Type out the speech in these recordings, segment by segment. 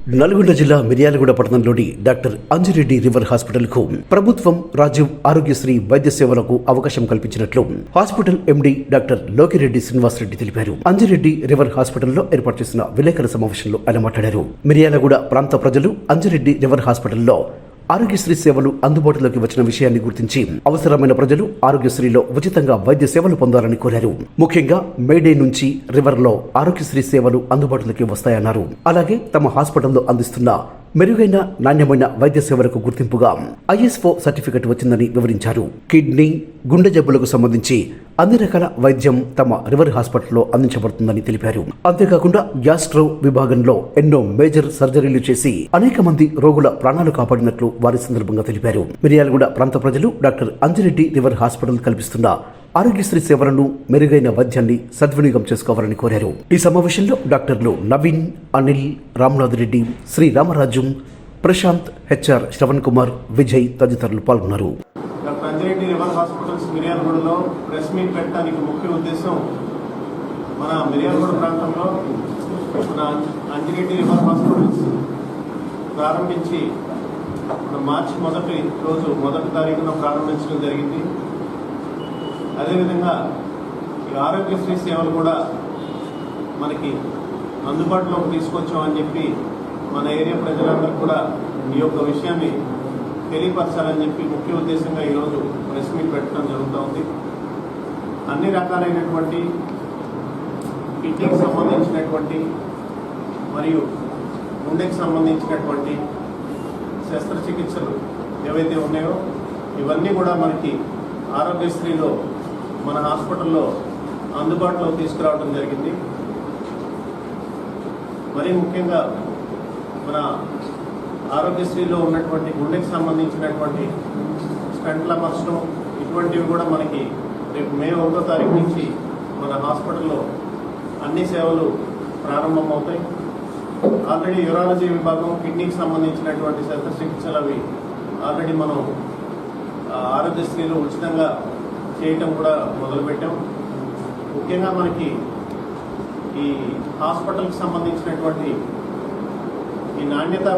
నల్గొండ జిల్లా మిర్యాలగూడ పట్టణంలోని doctor Anji Reddy river hospital కు ప్రభుత్వం రాజీవ్ ఆరోగ్యశ్రీ వైద్య సేవలకు అవకాశం కల్పించినట్లు hospital MD doctor Lokireddy Srinivasareddy తెలిపారు. అంజిరెడ్డి రివర్ హాస్పిటల్లో ఏర్పాటు చేసిన విలేకరుల సమావేశంలో ఆయన మాట్లాడారు. మిర్యాలగూడ ప్రాంత ప్రజలు అంజిరెడ్డి రివర్ హాస్పిటల్లో ఆరోగ్యశ్రీ సేవలు అందుబాటులోకి వచ్చిన విషయాన్ని గుర్తించి అవసరమైన ప్రజలు ఆరోగ్యశ్రీలో ఉచితంగా వైద్య సేవలు పొందాలని కోరారు. ముఖ్యంగా మేడే నుంచి రివర్లో ఆరోగ్యశ్రీ సేవలు అందుబాటులోకి వస్తాయన్నారు. అలాగే తమ హాస్పిటల్లో అందిస్తున్న మెరుగైన నాణ్యమైన వైద్య సేవలకు గుర్తింపుగా ISO సర్టిఫికెట్ వచ్చిందని వివరించారు. కిడ్నీ, గుండె జబ్బులకు సంబంధించి అన్ని రకాల వైద్యం తమ రివర్ హాస్పిటల్లో అందించబడుతుందని తెలిపారు. అంతేకాకుండా గ్యాస్ట్రో విభాగంలో ఎన్నో మేజర్ సర్జరీలు చేసి అనేక మంది రోగుల ప్రాణాలు కాపాడినట్లు వారి సందర్భంగా తెలిపారు. మిర్యాలగూడ ప్రాంత ప్రజలు డాక్టర్ అంజిరెడ్డి రివర్ హాస్పిటల్ కల్పిస్తున్న ఆరోగ్యశ్రీ సేవలను మెరుగైన వైద్యాన్ని సద్వినియోగం చేసుకోవాలని కోరారు. ఈ సమావేశంలో డాక్టర్లు నవీన్, అనిల్, రామ్నాథ్ రెడ్డి, శ్రీ రామరాజు, ప్రశాంత్, HR శ్రవణ్ కుమార్, విజయ్ తదితరులు పాల్గొన్నారు. డాక్టర్ అంజిరెడ్డి రివర్ హాస్పిటల్స్ మిర్యాలగూడలో ప్రెస్ మీట్ పెట్టడానికి ముఖ్య ఉద్దేశం మన మిర్యాలగూడ ప్రాంతంలో మన అంజిరెడ్డి రివర్ హాస్పిటల్స్ ప్రారంభించి మార్చి మొదటి తారీఖున ప్రారంభించడం జరిగింది. అదేవిధంగా ఈ ఆరోగ్యశ్రీ సేవలు కూడా మనకి అందుబాటులోకి తీసుకొచ్చామని చెప్పి మన ఏరియా ప్రజలందరూ కూడా ఈ యొక్క విషయాన్ని తెలియపరచాలని చెప్పి ముఖ్య ఉద్దేశంగా ఈరోజు ప్రెస్ మీట్ పెట్టడం జరుగుతూ ఉంది. అన్ని రకాలైనటువంటి కిడ్నీకి సంబంధించినటువంటి మరియు గుండెకి సంబంధించినటువంటి శస్త్రచికిత్సలు ఏవైతే ఉన్నాయో ఇవన్నీ కూడా మనకి ఆరోగ్యశ్రీలో మన హాస్పిటల్లో అందుబాటులో తీసుకురావడం జరిగింది. మరీ ముఖ్యంగా మన ఆరోగ్యశ్రీలో ఉన్నటువంటి గుండెకి సంబంధించినటువంటి స్టంట్ల అమర్చడం ఇటువంటివి కూడా మనకి రేపు మే 1వ తారీఖు నుంచి మన హాస్పిటల్లో అన్ని సేవలు ప్రారంభమవుతాయి. ఆల్రెడీ యూరాలజీ విభాగం, కిడ్నీకి సంబంధించినటువంటి శస్త్రచికిత్సలు అవి ఆల్రెడీ మనం ఆరోగ్యశ్రీలో ఉచితంగా చేయటం కూడా మొదలుపెట్టాం. ముఖ్యంగా మనకి ఈ హాస్పిటల్కి సంబంధించినటువంటి ఈ నాణ్యత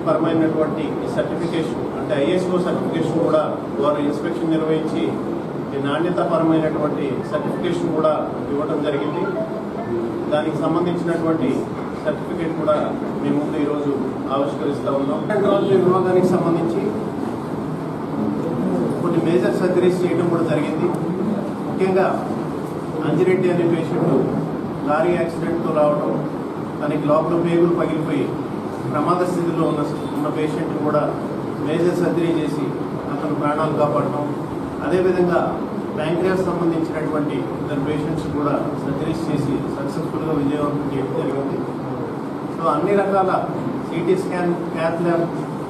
పరమైనటువంటి సర్టిఫికేషన్ అంటే ISO సర్టిఫికేషన్ కూడా వారు ఇన్స్పెక్షన్ నిర్వహించి ఈ నాణ్యతపరమైనటువంటి సర్టిఫికేషన్ కూడా ఇవ్వడం జరిగింది. దానికి సంబంధించినటువంటి సర్టిఫికేట్ కూడా మేము ముందు ఈరోజు ఆవిష్కరిస్తూ ఉన్నాం. న్యూరాలజీ విభాగానికి సంబంధించి కొన్ని మేజర్ సర్జరీస్ చేయడం కూడా జరిగింది. ముఖ్యంగా అంజిరెడ్డి అనే పేషెంట్ లారీ యాక్సిడెంట్తో రావడం, తనకి లోపల పేగులు పగిలిపోయి ప్రమాద స్థితిలో ఉన్న పేషెంట్ కూడా మేజర్ సర్జరీ చేసి అతను ప్రాణాలు కాపాడటం, అదేవిధంగా ప్యాంక్రియాస్ సంబంధించినటువంటి ఇద్దరు పేషెంట్స్ కూడా సర్జరీస్ చేసి సక్సెస్ఫుల్గా విజయవంతం చేయడం జరిగింది. సో అన్ని రకాల CT scan, cath lab,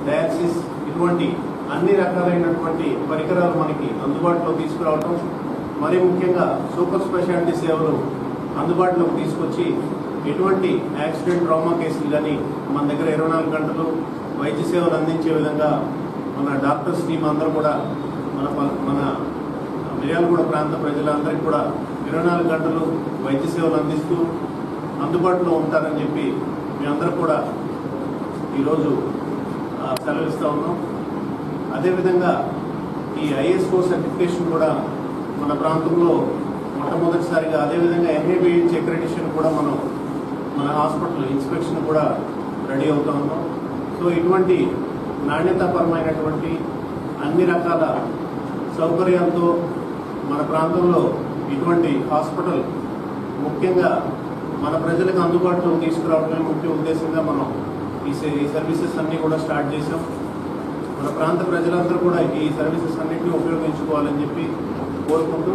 dialysis ఇటువంటి అన్ని రకాలైనటువంటి పరికరాలు మనకి అందుబాటులో తీసుకురావటం, మరీ ముఖ్యంగా సూపర్ స్పెషాలిటీ సేవలు అందుబాటులోకి తీసుకొచ్చి ఎటువంటి యాక్సిడెంట్, ట్రామా కేసులు కానీ మన దగ్గర 24 గంటలు వైద్య సేవలు అందించే విధంగా మన డాక్టర్స్ టీం అందరూ కూడా మన మిర్యాలగూడ ప్రాంత ప్రజలందరికీ కూడా 24 గంటలు వైద్య సేవలు అందిస్తూ అందుబాటులో ఉంటారని చెప్పి మేమందరూ కూడా ఈరోజు సెలవిస్తూ ఉన్నాం. అదేవిధంగా ఈ ISO సర్టిఫికేషన్ కూడా మన ప్రాంతంలో మొట్టమొదటిసారిగా, అదేవిధంగా NABH అక్రెడిటేషన్ కూడా మన హాస్పిటల్ ఇన్స్పెక్షన్ కూడా రెడీ అవుతూ ఉన్నాం. సో ఇటువంటి నాణ్యతాపరమైనటువంటి అన్ని రకాల సౌకర్యాలతో మన ప్రాంతంలో ఇటువంటి హాస్పిటల్ ముఖ్యంగా మన ప్రజలకు అందుబాటులో తీసుకురావడమే ముఖ్య ఉద్దేశంగా మనం ఈ సర్వీసెస్ అన్నీ కూడా స్టార్ట్ చేసాం. మన ప్రాంత ప్రజలందరూ కూడా ఈ సర్వీసెస్ అన్నింటినీ ఉపయోగించుకోవాలని చెప్పి కోరుకుంటూ